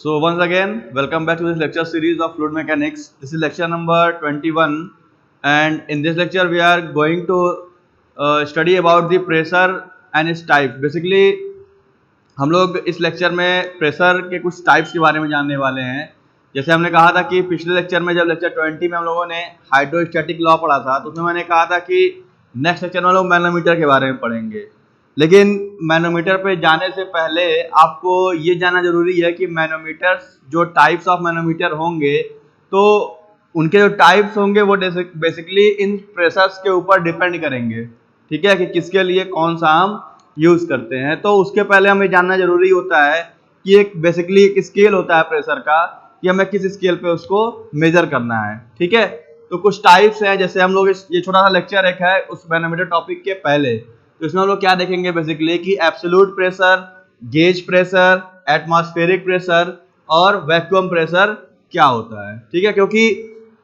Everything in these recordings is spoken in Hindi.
So once again, welcome back to this lecture series of fluid mechanics. This is lecture number 21, and in this lecture we are going to study about the pressure and its type. Basically, हम लोग इस लेक्चर में प्रेशर के कुछ टाइप्स के बारे में जानने वाले हैं। जैसे हमने कहा था कि पिछले लेक्चर में जब लेक्चर 20 में हम लोगों ने हाइड्रोस्टैटिक लॉ पढ़ा था, तो उसमें मैंने कहा था कि नेक्स्ट लेक्चर में हम लोग मैनोमीटर के बारे में पढ़ेंगे। लेकिन मैनोमीटर पे जाने से पहले आपको ये जानना जरूरी है कि मैनोमीटर्स, जो टाइप्स ऑफ मैनोमीटर होंगे, तो उनके जो टाइप्स होंगे वो बेसिकली इन प्रेशर्स के ऊपर डिपेंड करेंगे। ठीक है, कि किसके लिए कौन सा हम यूज करते हैं। तो उसके पहले हमें जानना जरूरी होता है कि एक बेसिकली एक स्केल होता है प्रेशर का, कि हमें किस स्केल पे उसको मेजर करना है। ठीक है, तो कुछ टाइप्स हैं। जैसे हम लोग ये छोटा सा लेक्चर एक है उस मैनोमीटर टॉपिक के पहले, तो इसमें हम लोग क्या देखेंगे बेसिकली कि absolute pressure, gauge pressure, atmospheric pressure और वैक्यूम प्रेशर क्या होता है। ठीक है, क्योंकि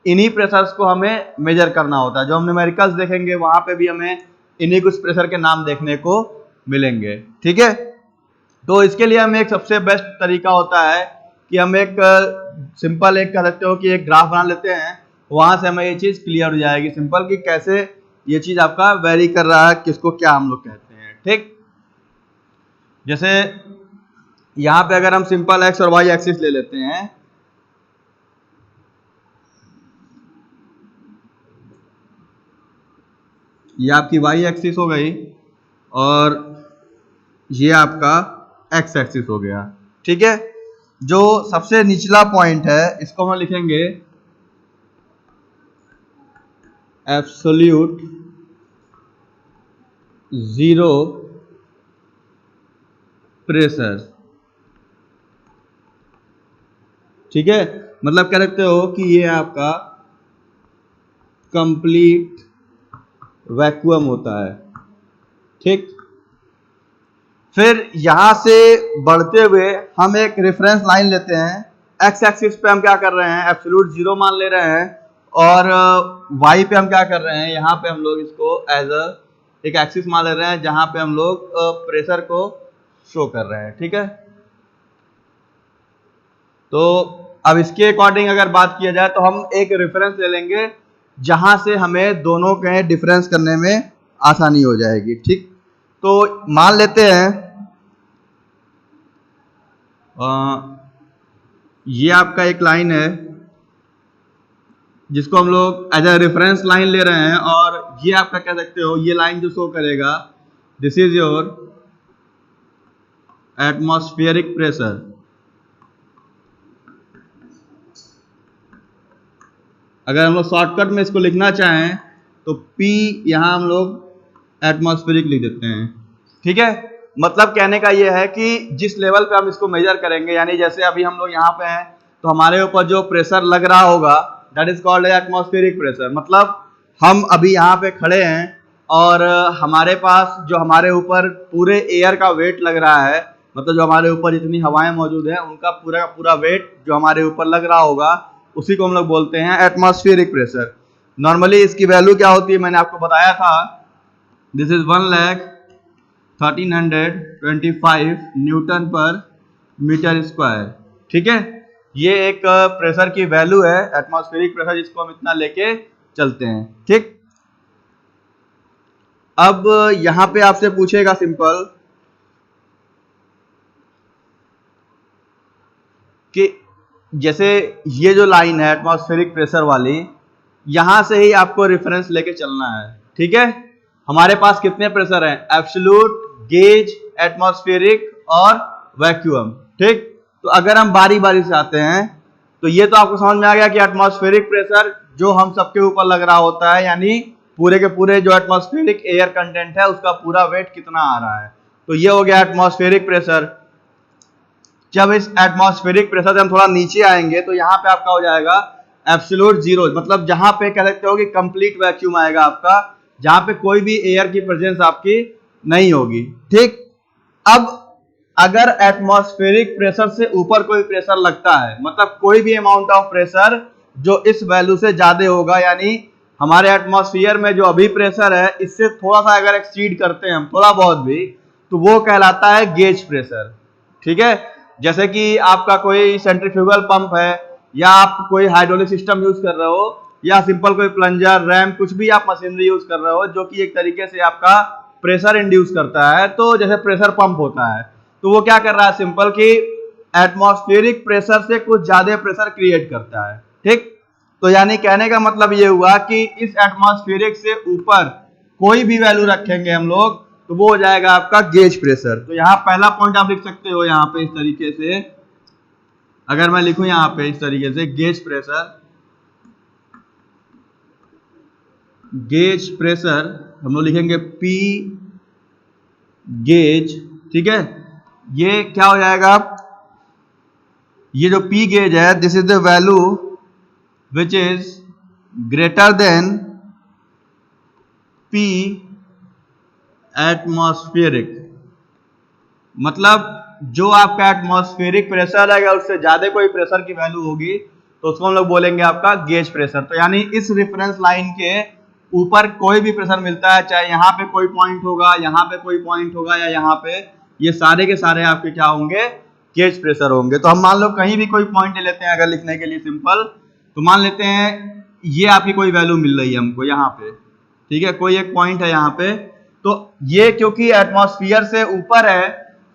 इन्हीं प्रेशर्स को हमें मेजर करना होता है। जो हम न्यूमेरिकल्स देखेंगे वहां पे भी हमें इन्हीं कुछ प्रेशर के नाम देखने को मिलेंगे। ठीक है, तो इसके लिए हमें एक सबसे बेस्ट तरीका होता है कि हम एक सिंपल एक कह सकते हो कि एक ग्राफ बना लेते हैं। वहां से हमें ये चीज क्लियर हो जाएगी सिंपल, कि कैसे ये चीज आपका वेरी कर रहा है, किसको क्या हम लोग कहते हैं। ठीक, जैसे यहां पे अगर हम सिंपल एक्स और वाई एक्सिस ले लेते हैं, ये आपकी वाई एक्सिस हो गई और ये आपका एक्स एक्सिस हो गया। ठीक है, जो सबसे निचला पॉइंट है इसको हम लिखेंगे एब्सोल्यूट जीरो प्रेशर। ठीक है, मतलब कह सकते हो कि ये आपका कंप्लीट वैक्यूम होता है। ठीक, फिर यहां से बढ़ते हुए हम एक रेफरेंस लाइन लेते हैं। एक्स एक्सिस पे हम क्या कर रहे हैं, एब्सोल्यूट जीरो मान ले रहे हैं, और वाई पे हम क्या कर रहे हैं, यहाँ पे हम लोग इसको एज एक एक्सिस मान ले रहे हैं जहां पे हम लोग प्रेशर को शो कर रहे हैं। ठीक है, तो अब इसके अकॉर्डिंग अगर बात किया जाए तो हम एक रेफरेंस ले लेंगे जहां से हमें दोनों के डिफरेंस करने में आसानी हो जाएगी। ठीक, तो मान लेते हैं ये आपका एक लाइन है जिसको हम लोग एज ए रेफरेंस लाइन ले रहे हैं, और ये आपका कह सकते हो ये लाइन जो शो करेगा, this is your atmospheric pressure. अगर हम लोग शॉर्टकट में इसको लिखना चाहें तो P यहां हम लोग एटमॉस्फेरिक लिख देते हैं। ठीक है, मतलब कहने का ये है कि जिस लेवल पे हम इसको मेजर करेंगे, यानी जैसे अभी हम लोग यहाँ पे हैं तो हमारे ऊपर जो प्रेशर लग रहा होगा that is called atmospheric pressure. मतलब हम अभी यहाँ पे खड़े हैं और हमारे पास जो हमारे ऊपर पूरे एयर का वेट लग रहा है, मतलब जो हमारे ऊपर जितनी हवाएं मौजूद है उनका पूरा का पूरा वेट जो हमारे ऊपर लग रहा होगा, उसी को हम लोग बोलते हैं एटमॉस्फेरिक प्रेशर। नॉर्मली इसकी वैल्यू क्या होती है, मैंने आपको बताया था, दिस इज 1,1325 न्यूटन पर मीटर स्क्वायर। ठीक है, ये एक प्रेशर की वैल्यू है एटमॉस्फेरिक प्रेशर, जिसको हम इतना लेके चलते हैं। ठीक, अब यहां पे आपसे पूछेगा सिंपल कि जैसे ये जो लाइन है एटमॉस्फेरिक प्रेशर वाली, यहां से ही आपको रेफरेंस लेके चलना है। ठीक है, हमारे पास कितने प्रेशर हैं, एब्सोल्यूट, गेज, एटमॉस्फेरिक और वैक्यूम। ठीक, तो अगर हम बारी बारी से आते हैं तो ये तो आपको समझ में आ गया कि एटमॉस्फेरिक प्रेशर जो हम सबके ऊपर लग रहा होता है, यानी पूरे के पूरे जो एटमॉस्फेरिक एयर कंटेंट है उसका पूरा वेट कितना आ रहा है, तो ये हो गया एटमॉस्फेरिक प्रेशर। जब इस एटमॉस्फेरिक प्रेशर से हम थोड़ा नीचे आएंगे तो यहाँ पे आपका हो जाएगा एब्सोल्यूट जीरो, मतलब जहां पे कह सकते हो कि कंप्लीट वैक्यूम आएगा आपका, जहां पे कोई भी एयर की प्रेजेंस आपकी नहीं होगी। ठीक, अब अगर एटमॉस्फेरिक प्रेशर से ऊपर कोई प्रेशर लगता है, मतलब कोई भी अमाउंट ऑफ प्रेशर जो इस वैल्यू से ज्यादा होगा, यानी हमारे एटमॉस्फेयर में जो अभी प्रेशर है इससे थोड़ा सा अगर एक्सीड करते हैं हम, थोड़ा बहुत भी, तो वो कहलाता है गेज प्रेशर। ठीक है, जैसे कि आपका कोई सेंट्रीफ्यूगल पंप है, या आप कोई हाइड्रोलिक सिस्टम यूज कर रहे हो, या सिंपल कोई प्लंजर, रैम, कुछ भी आप मशीनरी यूज कर रहे हो जो कि एक तरीके से आपका प्रेशर इंड्यूस करता है, तो जैसे प्रेशर पंप होता है, तो वो क्या कर रहा है सिंपल कि एटमॉस्फेरिक प्रेशर से कुछ ज्यादा प्रेशर क्रिएट करता है। ठीक, तो यानी कहने का मतलब ये हुआ कि इस एटमॉस्फेरिक से ऊपर कोई भी वैल्यू रखेंगे हम लोग तो वो हो जाएगा आपका गेज प्रेशर। तो यहाँ पहला पॉइंट आप लिख सकते हो यहाँ पे इस तरीके से, अगर मैं लिखूं यहाँ पे इस तरीके से गेज प्रेशर, गेज प्रेशर हम लोग लिखेंगे पी गेज। ठीक है, ये क्या हो जाएगा, ये जो पी गेज है this is the value which is greater than P atmospheric, मतलब जो आपका एटमॉस्फेरिक प्रेशर है उससे ज्यादा कोई प्रेशर की वैल्यू होगी तो उसको हम लोग बोलेंगे आपका गेज प्रेशर। तो यानी इस रेफरेंस लाइन के ऊपर कोई भी प्रेशर मिलता है, चाहे यहाँ पे कोई पॉइंट होगा, यहाँ पे कोई पॉइंट होगा, या यहाँ पे, ये सारे के सारे आपके क्या होंगे, गेज प्रेशर होंगे। तो हम मान लो कहीं भी कोई पॉइंट ले लेते हैं अगर लिखने के लिए सिंपल, तो मान लेते हैं ये आपकी कोई वैल्यू मिल रही है हमको यहाँ पे। ठीक है, कोई एक पॉइंट है यहाँ पे, तो ये क्योंकि एटमॉस्फेयर से ऊपर है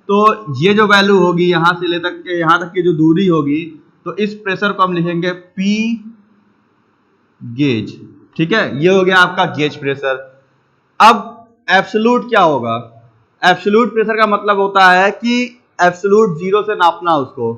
तो ये जो वैल्यू होगी यहाँ से ले तक के यहाँ तक की जो दूरी होगी, तो इस प्रेशर को हम लिखेंगे पी गेज। ठीक है, ये हो गया आपका गेज प्रेशर। अब एब्सोल्यूट क्या होगा, एब्सोल्यूट प्रेशर का मतलब होता है कि एब्सोल्यूट जीरो से नापना उसको।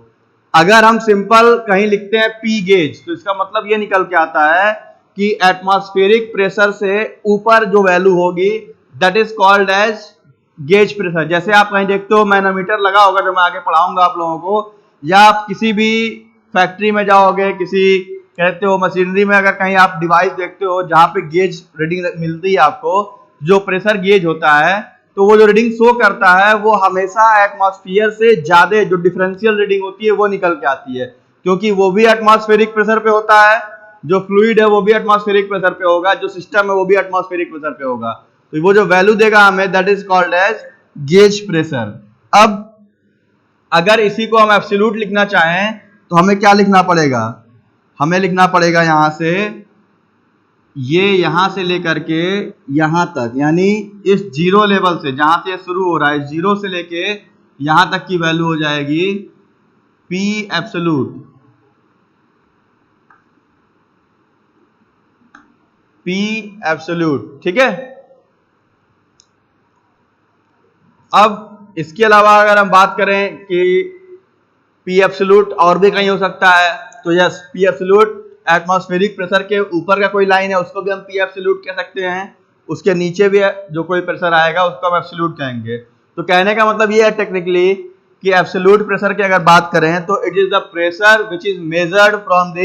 अगर हम सिंपल कहीं लिखते हैं पी गेज तो इसका मतलब ये निकल के आता है कि एटमॉस्फेरिक प्रेशर से ऊपर जो वैल्यू होगी that is called as gauge pressure. जैसे आप कहीं देखते हो मैनोमीटर लगा होगा, जो मैं आगे पढ़ाऊंगा आप लोगों को, या आप किसी भी फैक्ट्री में जाओगे, किसी कहते हो मशीनरी में, अगर कहीं आप डिवाइस देखते हो जहां पे गेज रीडिंग मिलती है आपको, जो प्रेशर गेज होता है, तो वो जो रीडिंग शो करता है वो हमेशा एटमॉस्फेयर से ज्यादा जो डिफरेंशियल रीडिंग होती है वो निकल के आती है, क्योंकि वो भी एटमॉस्फेरिक प्रेशर पे होता है, जो फ्लूइड है वो भी एटमॉस्फेरिक प्रेशर पे होगा, जो सिस्टम है वो भी एटमॉस्फेरिक प्रेशर पे होगा। तो वो जो वैल्यू देगा हमें that is called as gauge pressure. अब अगर इसी को हम एब्सोल्यूट लिखना चाहें तो हमें क्या लिखना पड़ेगा, हमें लिखना पड़ेगा यहां से, ये यहां से लेकर के यहां तक, यानी इस जीरो लेवल से जहां से शुरू हो रहा है, जीरो से लेके यहां तक की वैल्यू हो जाएगी पी एब्सोल्यूट, पी एब्सोल्यूट। ठीक है, अब इसके अलावा अगर हम बात करें कि पी एब्सोल्यूट और भी कहीं हो सकता है, तो yes, P absolute atmospheric pressure के ऊपर का कोई लाइन है उसको भी हम पी एब्सोल्यूट कह सकते हैं, उसके नीचे भी जो कोई प्रेशर आएगा उसको हम एब्सोल्यूट कहेंगे। तो कहने का मतलब ये है टेक्निकली कि एब्सोल्यूट प्रेशर की अगर बात करें तो it is the pressure which is measured from the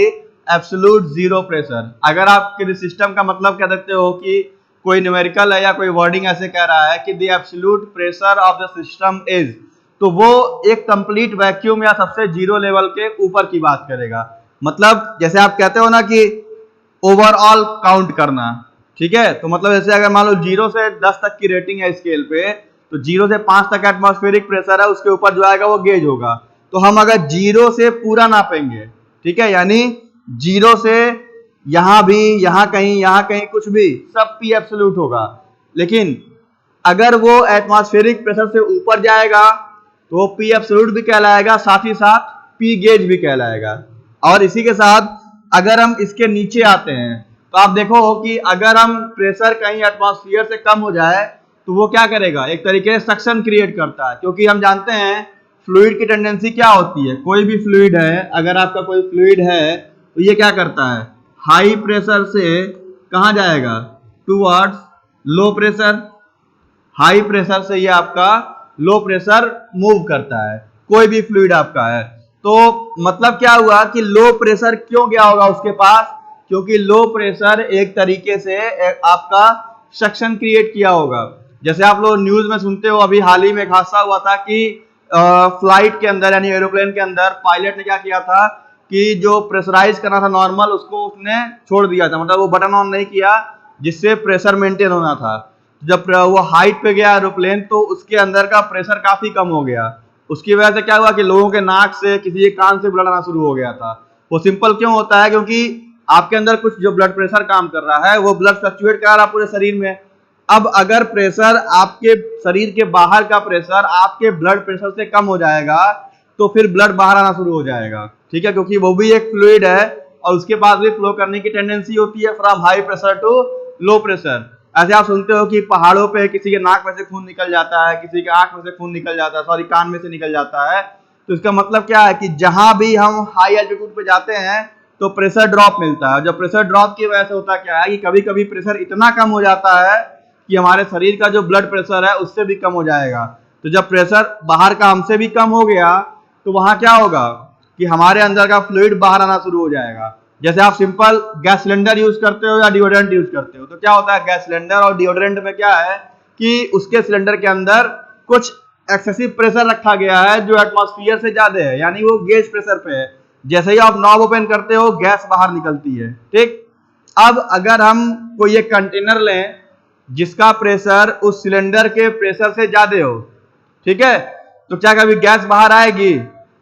absolute zero pressure. अगर आप किसी सिस्टम का मतलब कह सकते हो कि कोई न्यूमेरिकल है या कोई वर्डिंग ऐसे कह रहा है कि the absolute pressure of the system is, तो वो एक कंप्लीट वैक्यूम या सबसे जीरो लेवल के ऊपर की बात करेगा। मतलब जैसे आप कहते हो ना कि ओवरऑल काउंट करना, ठीक है, तो मतलब जैसे अगर मान लो 0 से 10 तक की रेटिंग है स्केल पे, तो 0 से 5 तक एटमॉस्फेरिक प्रेशर है, उसके ऊपर जो आएगा वो गेज होगा। तो हम अगर 0 से पूरा नापेंगे, ठीक है, यानी 0 से यहां भी, यहां कहीं कुछ भी, सब पी एब्सोल्यूट होगा। लेकिन अगर वो एटमॉस्फेरिक प्रेशर से ऊपर जाएगा तो वो पी एब्सोल्यूट भी कहलाएगा, साथ ही साथ पी गेज भी कहलाएगा। और इसी के साथ अगर हम इसके नीचे आते हैं तो आप देखो कि अगर हम प्रेशर कहीं एटमॉस्फेयर से कम हो जाए तो वो क्या करेगा, एक तरीके से सक्शन क्रिएट करता है, क्योंकि हम जानते हैं फ्लूइड की टेंडेंसी क्या होती है, कोई भी फ्लूइड है, अगर आपका कोई फ्लूइड है तो ये क्या करता है, हाई प्रेशर से कहां जाएगा, towards low pressure. High pressure से ये आपका लो प्रेशर मूव करता है, कोई भी फ्लूइड आपका है। तो मतलब क्या हुआ कि लो प्रेशर क्यों गया होगा उसके पास, क्योंकि लो प्रेशर एक तरीके से आपका सक्शन क्रिएट किया होगा। जैसे आप लोग न्यूज में सुनते हो, अभी हाल ही में एक हादसा हुआ था कि फ्लाइट के अंदर यानी एरोप्लेन के अंदर पायलट ने क्या किया था कि जो प्रेशराइज करना था नॉर्मल, उसको उसने छोड़ दिया था, मतलब वो बटन ऑन नहीं किया जिससे प्रेशर मेंटेन होना था। जब वो हाइट पे गया एरोप्लेन तो उसके अंदर का प्रेशर काफी कम हो गया, उसकी वजह से क्या हुआ कि लोगों के नाक से, किसी के कान से ब्लड आना शुरू हो गया था। वो सिंपल क्यों होता है? क्योंकि आपके अंदर कुछ जो ब्लड प्रेशर काम कर रहा है वो ब्लड फ्लक्चुएट कर रहा है पूरे शरीर में। अब अगर प्रेशर, आपके शरीर के बाहर का प्रेशर आपके ब्लड प्रेशर से कम हो जाएगा तो फिर ब्लड बाहर आना शुरू हो जाएगा, ठीक है, क्योंकि वो भी एक फ्लूइड है और उसके पास भी फ्लो करने की टेंडेंसी होती है from high pressure to low pressure. ऐसे आप सुनते हो कि पहाड़ों पे किसी के नाक में से खून निकल जाता है, किसी के आंख में से खून निकल जाता है, सॉरी कान में से निकल जाता है। तो इसका मतलब क्या है कि जहां भी हम हाई एल्टीट्यूड पे जाते हैं तो प्रेशर ड्रॉप मिलता है। जब प्रेशर ड्रॉप की वजह से होता क्या है कि कभी कभी प्रेशर इतना कम हो जाता है कि हमारे शरीर का जो ब्लड प्रेशर है उससे भी कम हो जाएगा। तो जब प्रेशर बाहर का हमसे भी कम हो गया तो वहां क्या होगा कि हमारे अंदर का फ्लूइड बाहर आना शुरू हो जाएगा। जैसे आप सिंपल गैस सिलेंडर यूज करते हो या डिओड्रेंट यूज करते हो, तो क्या होता है गैस सिलेंडर और डिओड्रेंट में क्या है कि उसके सिलेंडर के अंदर कुछ एक्सेसिव प्रेशर रखा गया है जो एटमॉस्फेयर से ज्यादा है, यानी वो गेज प्रेशर पे है। जैसे ही आप नॉब ओपन करते हो गैस बाहर निकलती है, ठीक। अब अगर हम कोई एक कंटेनर लें जिसका प्रेशर उस सिलेंडर के प्रेशर से ज्यादा हो, ठीक है, तो क्या कभी गैस बाहर आएगी?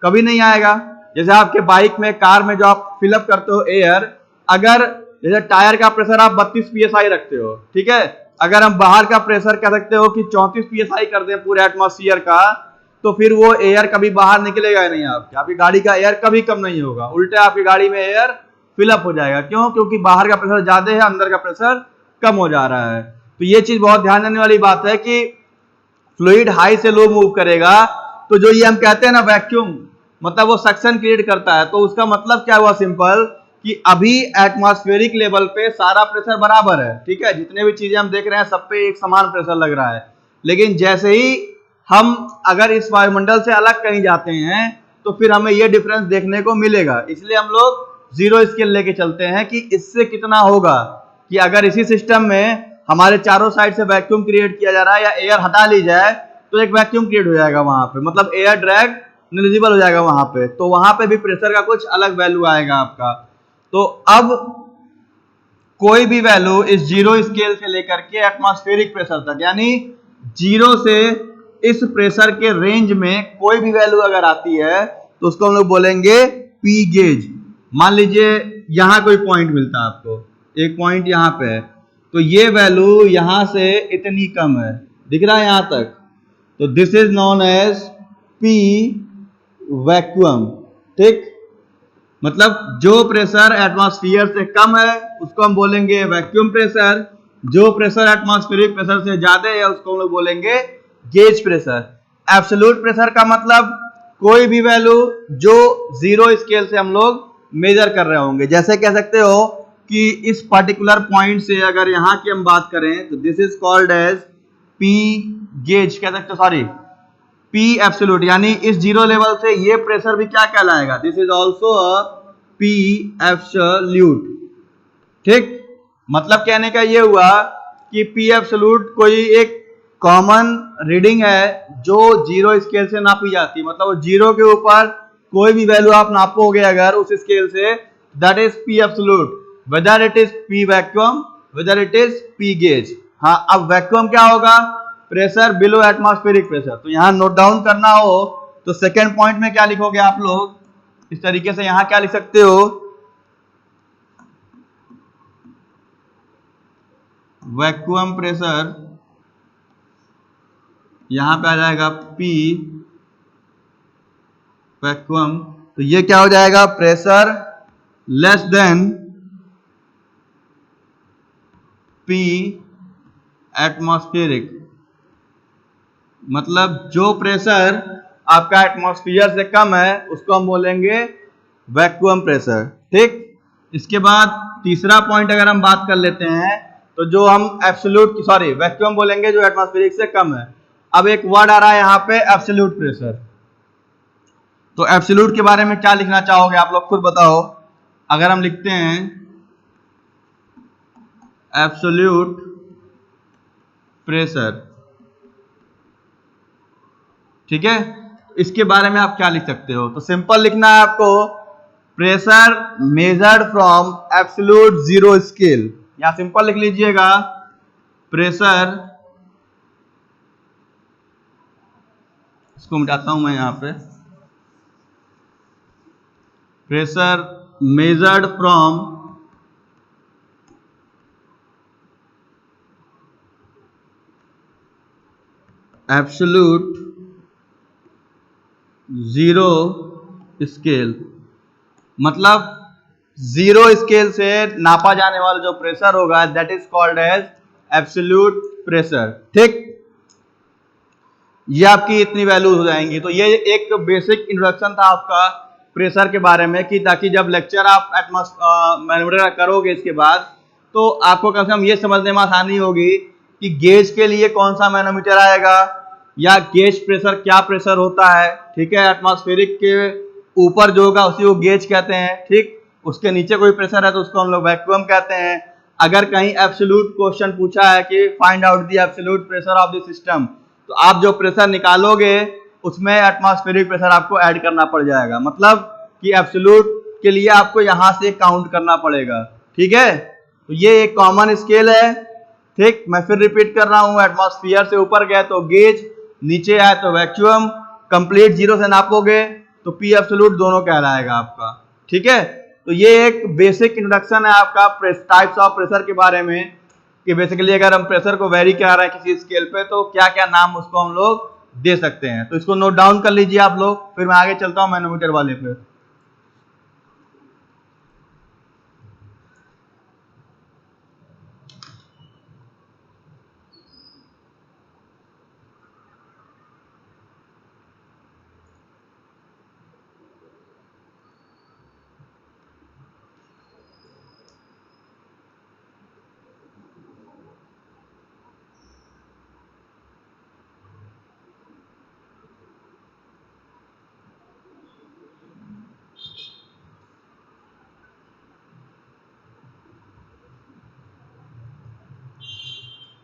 कभी नहीं आएगा। जैसे आपके बाइक में, कार में जो आप फिलअप करते हो एयर, अगर जैसे टायर का प्रेशर आप 32 psi रखते हो, ठीक है, अगर हम बाहर का प्रेशर कह सकते हो कि 34 psi कर दें पूरे एटमॉस्फेयर का, तो फिर वो एयर कभी बाहर निकलेगा ही नहीं। आपकी गाड़ी का एयर कभी कम नहीं होगा, उल्टा आपकी गाड़ी में एयर फिलअप हो जाएगा। क्यों? क्योंकि बाहर का प्रेशर ज्यादा है, अंदर का प्रेशर कम हो जा रहा है। तो ये चीज बहुत ध्यान देने वाली बात है कि फ्लूइड हाई से लो मूव करेगा तो जो ये हम कहते हैं ना वैक्यूम, मतलब वो सक्शन क्रिएट करता है। तो उसका मतलब क्या हुआ? सिंपल कि अभी एटमॉस्फेरिक लेवल पे सारा प्रेशर बराबर है, ठीक है, जितने भी चीजें हम देख रहे हैं सब पे एक समान प्रेशर लग रहा है। लेकिन जैसे ही हम अगर इस वायुमंडल से अलग कहीं जाते हैं तो फिर हमें ये डिफरेंस देखने को मिलेगा। इसलिए हम लोग जीरो स्केल लेके चलते हैं कि इससे कितना होगा कि अगर इसी सिस्टम में हमारे चारों साइड से वैक्यूम क्रिएट किया जा रहा है या एयर हटा ली जाए तो एक वैक्यूम क्रिएट हो जाएगा वहां पे, मतलब एयर ड्रैग नेग्लिजिबल हो जाएगा वहां पे। तो वहां पे भी प्रेशर का कुछ अलग वैल्यू आएगा आपका। तो अब कोई भी वैल्यू इस जीरो स्केल से लेकर के एटमॉस्फेरिक प्रेशर तक, यानी जीरो से इस प्रेशर के रेंज में कोई भी वैल्यू अगर आती है तो उसको हम लोग बोलेंगे पी गेज। मान लीजिए यहां कोई पॉइंट मिलता है आपको, एक पॉइंट यहां पे है, तो ये वैल्यू यहां से इतनी कम है, दिख रहा है यहां तक, तो this is known as P vacuum, ठीक। मतलब जो प्रेशर एटमॉस्फेयर से कम है उसको हम बोलेंगे वैक्यूम प्रेशर, जो प्रेशर एटमॉस्फेरिक प्रेशर से ज्यादा है उसको हम लोग बोलेंगे गेज प्रेशर। एब्सोल्यूट प्रेशर का मतलब कोई भी वैल्यू जो जीरो स्केल से हम लोग मेजर कर रहे होंगे। जैसे कह सकते हो कि इस पर्टिकुलर पॉइंट से अगर यहां की हम बात करें तो this is called as P gauge, कह सकते हो, सॉरी पी एब्सोल्यूट, यानी इस जीरो लेवल से ये प्रेशर भी क्या कहलाएगा? This is also a P absolute, ठीक। मतलब कहने का ये हुआ कि पी एब्सोल्यूट कोई एक कॉमन रीडिंग है जो जीरो स्केल से नापी जाती है। मतलब जीरो के ऊपर कोई भी वैल्यू आप नापोगे अगर उस स्केल से, that is P absolute, whether it is P vacuum, whether it is P gauge. हाँ, अब वैक्यूम क्या होगा? Pressure below atmospheric pressure. तो यहां नोट डाउन करना हो तो सेकेंड पॉइंट में क्या लिखोगे आप लोग? इस तरीके से यहां क्या लिख सकते हो? वैक्यूम प्रेशर, यहां पे आ जाएगा पी वैक्यूम, तो ये क्या हो जाएगा? Pressure less than P atmospheric. मतलब जो प्रेशर आपका एटमॉस्फेयर से कम है उसको हम बोलेंगे वैक्यूम प्रेशर, ठीक। इसके बाद तीसरा पॉइंट अगर हम बात कर लेते हैं तो जो हम एब्सोल्यूट, सॉरी वैक्यूम बोलेंगे जो एटमॉस्फेरिक से कम है। अब एक वर्ड आ रहा है यहाँ पे एब्सोल्यूट प्रेशर। तो एब्सोल्यूट के बारे में क्या लिखना चाहोगे आप लोग खुद बताओ। अगर हम लिखते हैं एब्सोल्यूट प्रेशर, ठीक है, इसके बारे में आप क्या लिख सकते हो? तो सिंपल लिखना है आपको, pressure measured from absolute zero scale, या सिंपल लिख लीजिएगा प्रेशर इसको मिटाता हूं मैं यहाँ पे। Pressure measured from absolute zero scale, मतलब जीरो स्केल से नापा जाने वाला जो प्रेशर होगा that is called as absolute pressure. ठीक, ये आपकी इतनी वैल्यूज हो जाएंगी। तो ये एक बेसिक इंट्रोडक्शन था आपका प्रेशर के बारे में, कि ताकि जब लेक्चर आप मैनोमीटर करोगे इसके बाद तो आपको कम से कम ये समझने में आसानी होगी कि गेज के लिए कौन सा मैनोमीटर आएगा, या गेज प्रेशर क्या प्रेशर होता है। ठीक है, एटमॉस्फेरिक के ऊपर जो होगा उसी को गेज कहते हैं। ठीक, उसके नीचे कोई प्रेशर है तो उसको हम लोग वैक्यूम कहते हैं। अगर कहीं एब्सोल्यूट क्वेश्चन पूछा है कि find out the absolute pressure of the system, तो आप जो प्रेशर निकालोगे उसमें एटमॉस्फेरिक प्रेशर आपको ऐड करना पड़ जाएगा, मतलब कि एब्सोल्यूट के लिए आपको यहां से काउंट करना पड़ेगा। ठीक है, तो ये एक कॉमन स्केल है। ठीक, मैं फिर रिपीट कर रहा हूं, एटमॉस्फेयर से ऊपर गए तो गेज, नीचे आए तो वैक्यूम, कंप्लीट जीरो से नापोगे तो पी एब्सोल्यूट दोनों कहलाएगा आपका। ठीक है, तो ये एक बेसिक इंट्रोडक्शन है आपका टाइप्स ऑफ प्रेशर के बारे में, कि बेसिकली अगर हम प्रेशर को वेरी करा रहे हैं किसी स्केल पे तो क्या क्या नाम उसको हम लोग दे सकते हैं। तो इसको नोट डाउन कर लीजिए आप लोग, फिर मैं आगे चलता हूं मैनोमीटर वाले पे।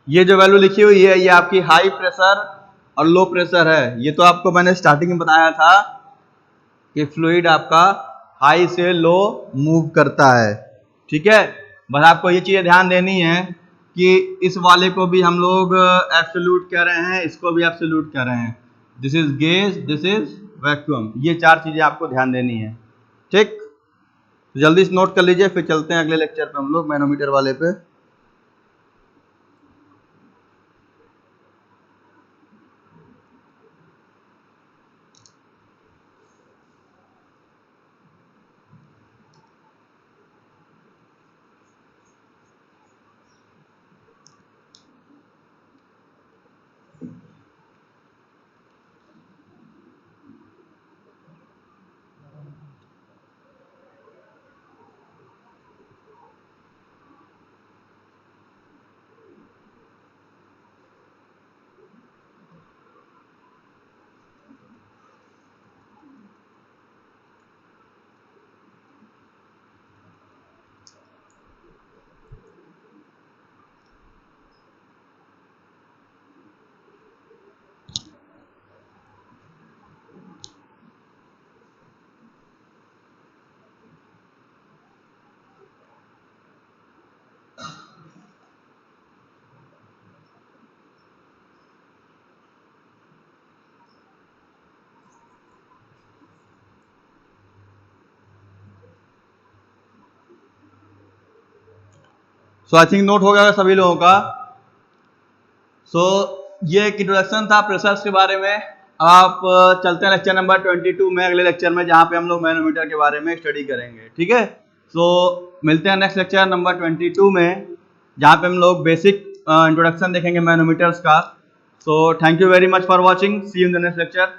ये जो वैल्यू लिखी हुई है ये आपकी हाई प्रेशर और लो प्रेशर है। ये तो आपको मैंने स्टार्टिंग में बताया था कि फ्लूइड आपका हाई से लो मूव करता है। ठीक है, बस आपको ये चीजें ध्यान देनी है कि इस वाले को भी हम लोग एब्सोल्यूट कह रहे हैं, इसको भी एब्सोल्यूट कह रहे हैं। This is gauge, this is vacuum, ये चार चीजें आपको ध्यान देनी है। ठीक, जल्दी से नोट कर लीजिए, फिर चलते हैं अगले लेक्चर पे हम लोग मैनोमीटर वाले पे। सो आई थिंक नोट हो गया सभी लोगों का। सो ये एक इंट्रोडक्शन था प्रेशर्स के बारे में। अब आप चलते हैं लेक्चर नंबर 22 में, अगले लेक्चर में, जहाँ पे हम लोग मैनोमीटर के बारे में स्टडी करेंगे। ठीक है, सो मिलते हैं नेक्स्ट लेक्चर नंबर 22 में, जहाँ पे हम लोग बेसिक इंट्रोडक्शन देखेंगे मैनोमीटर्स का। So thank you very much for watching, see you in the next lecture.